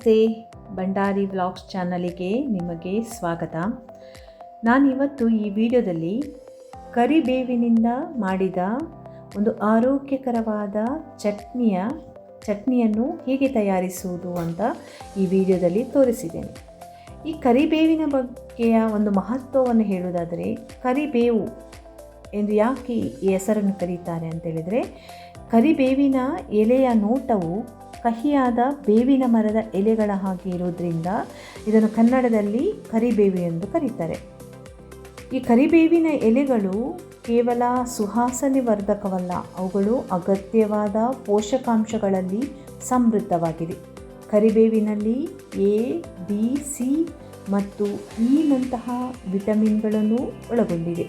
ನಮಸ್ತೆ, ಭಂಡಾರಿ ವ್ಲಾಗ್ಸ್ ಚಾನಲಿಗೆ ನಿಮಗೆ ಸ್ವಾಗತ. ನಾನಿವತ್ತು ಈ ವಿಡಿಯೋದಲ್ಲಿ ಕರಿಬೇವಿನಿಂದ ಮಾಡಿದ ಒಂದು ಆರೋಗ್ಯಕರವಾದ ಚಟ್ನಿಯನ್ನು ಹೇಗೆ ತಯಾರಿಸುವುದು ಅಂತ ಈ ವಿಡಿಯೋದಲ್ಲಿ ತೋರಿಸಿದ್ದೇನೆ. ಈ ಕರಿಬೇವಿನ ಬಗ್ಗೆಯ ಒಂದು ಮಹತ್ವವನ್ನು ಹೇಳುವುದಾದರೆ, ಕರಿಬೇವು ಎಂದು ಯಾಕೆ ಈ ಹೆಸರನ್ನು ಕರೀತಾರೆ ಅಂತೇಳಿದರೆ, ಕರಿಬೇವಿನ ಎಲೆಯ ನೋಟವು ಕಹಿಯಾದ ಬೇವಿನ ಮರದ ಎಲೆಗಳ ಹಾಗೆ ಇರೋದ್ರಿಂದ ಇದನ್ನು ಕನ್ನಡದಲ್ಲಿ ಕರಿಬೇವು ಎಂದು ಕರೀತಾರೆ. ಈ ಕರಿಬೇವಿನ ಎಲೆಗಳು ಕೇವಲ ಸುವಾಸನೆ ವರ್ಧಕವಲ್ಲ, ಅವುಗಳು ಅಗತ್ಯವಾದ ಪೋಷಕಾಂಶಗಳಲ್ಲಿ ಸಮೃದ್ಧವಾಗಿದೆ. ಕರಿಬೇವಿನಲ್ಲಿ ಎ, ಬಿ, ಸಿ ಮತ್ತು ನಂತಹ ವಿಟಮಿನ್ಗಳನ್ನು ಒಳಗೊಂಡಿದೆ.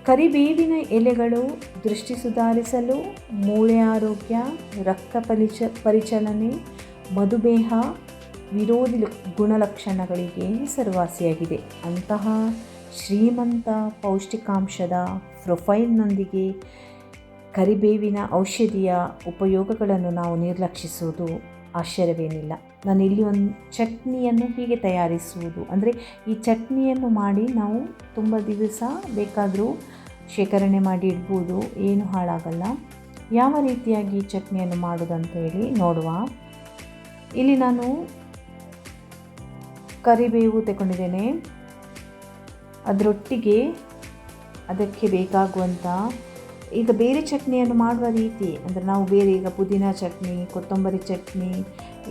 ಕರಿಬೇವಿನ ಎಲೆಗಳು ದೃಷ್ಟಿ ಸುಧಾರಿಸಲು, ಮೂಳೆ ಆರೋಗ್ಯ, ರಕ್ತ ಪರಿಚಲನೆ, ಮಧುಮೇಹ ವಿರೋಧಿ ಗುಣಲಕ್ಷಣಗಳಿಗೆ ಹೆಸರುವಾಸಿಯಾಗಿದೆ. ಅಂತಹ ಶ್ರೀಮಂತ ಪೌಷ್ಟಿಕಾಂಶದ ಪ್ರೊಫೈಲ್ನೊಂದಿಗೆ ಕರಿಬೇವಿನ ಔಷಧಿಯ ಉಪಯೋಗಗಳನ್ನು ನಾವು ನಿರ್ಲಕ್ಷಿಸುವುದು ಆಶ್ಚರ್ಯವೇನಿಲ್ಲ. ನಾನು ಇಲ್ಲಿ ಒಂದು ಚಟ್ನಿಯನ್ನು ಹೀಗೆ ತಯಾರಿಸುವುದು ಅಂದರೆ, ಈ ಚಟ್ನಿಯನ್ನು ಮಾಡಿ ನಾವು ತುಂಬ ದಿವಸ ಬೇಕಾದರೂ ಶೇಖರಣೆ ಮಾಡಿ ಇಡ್ಬೋದು, ಏನು ಹಾಳಾಗಲ್ಲ. ಯಾವ ರೀತಿಯಾಗಿ ಚಟ್ನಿಯನ್ನು ಮಾಡೋದಂತ ಹೇಳಿ ನೋಡುವ. ಇಲ್ಲಿ ನಾನು ಕರಿಬೇವು ತಗೊಂಡಿದ್ದೇನೆ. ಅದರೊಟ್ಟಿಗೆ ಅದಕ್ಕೆ ಬೇಕಾಗುವಂಥ, ಈಗ ಬೇರೆ ಚಟ್ನಿಯನ್ನು ಮಾಡುವ ರೀತಿ ಅಂದರೆ, ನಾವು ಬೇರೆ ಈಗ ಪುದೀನ ಚಟ್ನಿ, ಕೊತ್ತಂಬರಿ ಚಟ್ನಿ,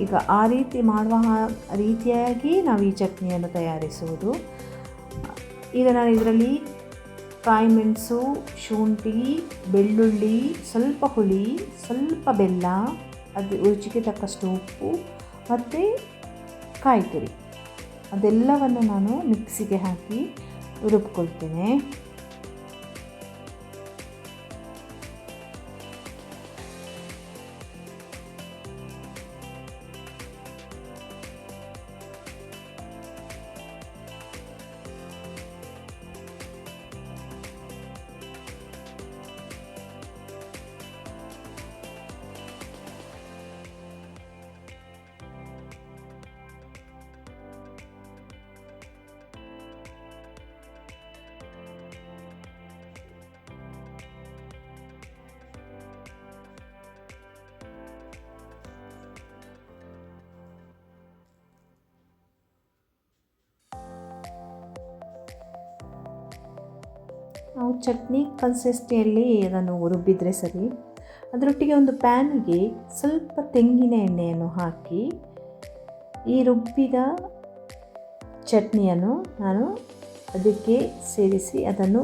ಈಗ ಆ ರೀತಿ ಮಾಡುವ ರೀತಿಯಾಗಿ ನಾವು ಈ ಚಟ್ನಿಯನ್ನು ತಯಾರಿಸುವುದು. ಈಗ ನಾನು ಇದರಲ್ಲಿ ಕಾಯಿ ಮೆಣಸು, ಶುಂಠಿ, ಬೆಳ್ಳುಳ್ಳಿ, ಸ್ವಲ್ಪ ಹುಳಿ, ಸ್ವಲ್ಪ ಬೆಲ್ಲ, ಅದು ರುಚಿಗೆ ತಕ್ಕಷ್ಟು ಉಪ್ಪು ಮತ್ತು ಕಾಯಿ ತುರಿ, ಅದೆಲ್ಲವನ್ನು ನಾನು ಮಿಕ್ಸಿಗೆ ಹಾಕಿ ರುಬ್ಕೊಳ್ತೇನೆ. ನಾವು ಚಟ್ನಿ ಕನ್ಸಿಸ್ಟೆನ್ಸಿಯಲ್ಲಿ ಅದನ್ನು ರುಬ್ಬಿದರೆ ಸರಿ. ಅದರೊಟ್ಟಿಗೆ ಒಂದು ಪ್ಯಾನಿಗೆ ಸ್ವಲ್ಪ ತೆಂಗಿನ ಎಣ್ಣೆಯನ್ನು ಹಾಕಿ ಈ ರುಬ್ಬಿದ ಚಟ್ನಿಯನ್ನು ನಾನು ಅದಕ್ಕೆ ಸೇರಿಸಿ ಅದನ್ನು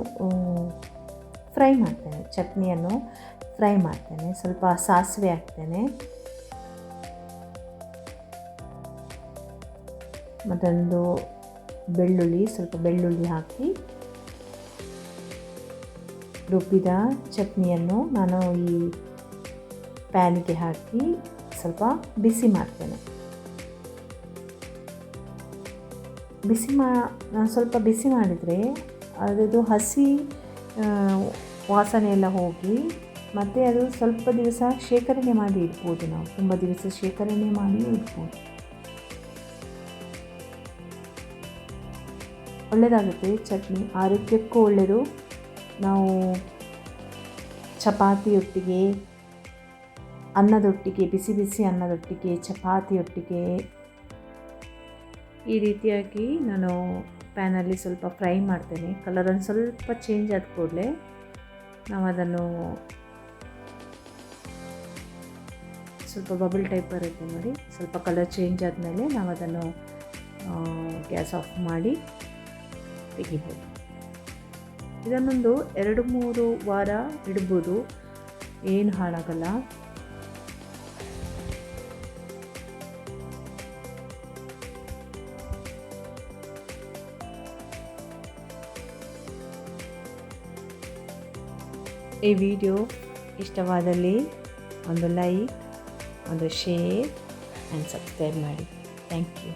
ಫ್ರೈ ಮಾಡ್ತೇನೆ. ಚಟ್ನಿಯನ್ನು ಫ್ರೈ ಮಾಡ್ತೇನೆ. ಸ್ವಲ್ಪ ಸಾಸಿವೆ ಹಾಕ್ತೇನೆ, ಮತ್ತೊಂದು ಸ್ವಲ್ಪ ಬೆಳ್ಳುಳ್ಳಿ ಹಾಕಿ ರುಬ್ಬಿದ ಚಟ್ನಿಯನ್ನು ನಾನು ಈ ಪ್ಯಾನಿಗೆ ಹಾಕಿ ಸ್ವಲ್ಪ ಬಿಸಿ ಮಾಡ್ತೇನೆ. ನಾನು ಸ್ವಲ್ಪ ಬಿಸಿ ಮಾಡಿದರೆ ಅದರದ್ದು ಹಸಿ ವಾಸನೆ ಎಲ್ಲ ಹೋಗಿ ಮತ್ತು ಅದು ಸ್ವಲ್ಪ ದಿವಸ ಶೇಖರಣೆ ಮಾಡಿ ಇಡ್ಬೋದು. ನಾವು ತುಂಬ ದಿವಸ ಶೇಖರಣೆ ಮಾಡಿ ಇಡ್ಬೋದು, ಒಳ್ಳೆಯದಾಗುತ್ತೆ ಚಟ್ನಿ, ಆರೋಗ್ಯಕ್ಕೂ ಒಳ್ಳೆಯದು. ನಾವು ಚಪಾತಿಯೊಟ್ಟಿಗೆ, ಅನ್ನದೊಟ್ಟಿಗೆ, ಬಿಸಿ ಬಿಸಿ ಅನ್ನದೊಟ್ಟಿಗೆ, ಚಪಾತಿಯೊಟ್ಟಿಗೆ ಈ ರೀತಿಯಾಗಿ ನಾನು ಪ್ಯಾನಲ್ಲಿ ಸ್ವಲ್ಪ ಫ್ರೈ ಮಾಡ್ತೇನೆ. ಕಲರನ್ನು ಸ್ವಲ್ಪ ಚೇಂಜ್ ಆದ ಕೂಡಲೇ ನಾವು ಅದನ್ನು ಸ್ವಲ್ಪ ಬಬಲ್ ಟೈಪ್ ಬರುತ್ತೆ ನೋಡಿ, ಸ್ವಲ್ಪ ಕಲರ್ ಚೇಂಜ್ ಆದಮೇಲೆ ನಾವು ಅದನ್ನು ಗ್ಯಾಸ್ ಆಫ್ ಮಾಡಿ ತೆಗಿಬೋದು. ಇದನ್ನೊಂದು 2-3 ವಾರ ಇಡ್ಬೋದು, ಏನು ಹಾಳಾಗಲ್ಲ. ಈ ವಿಡಿಯೋ ಇಷ್ಟವಾದಲ್ಲಿ ಒಂದು ಲೈಕ್, ಒಂದು ಶೇರ್ ಆ್ಯಂಡ್ ಸಬ್ಸ್ಕ್ರೈಬ್ ಮಾಡಿ. Thank you.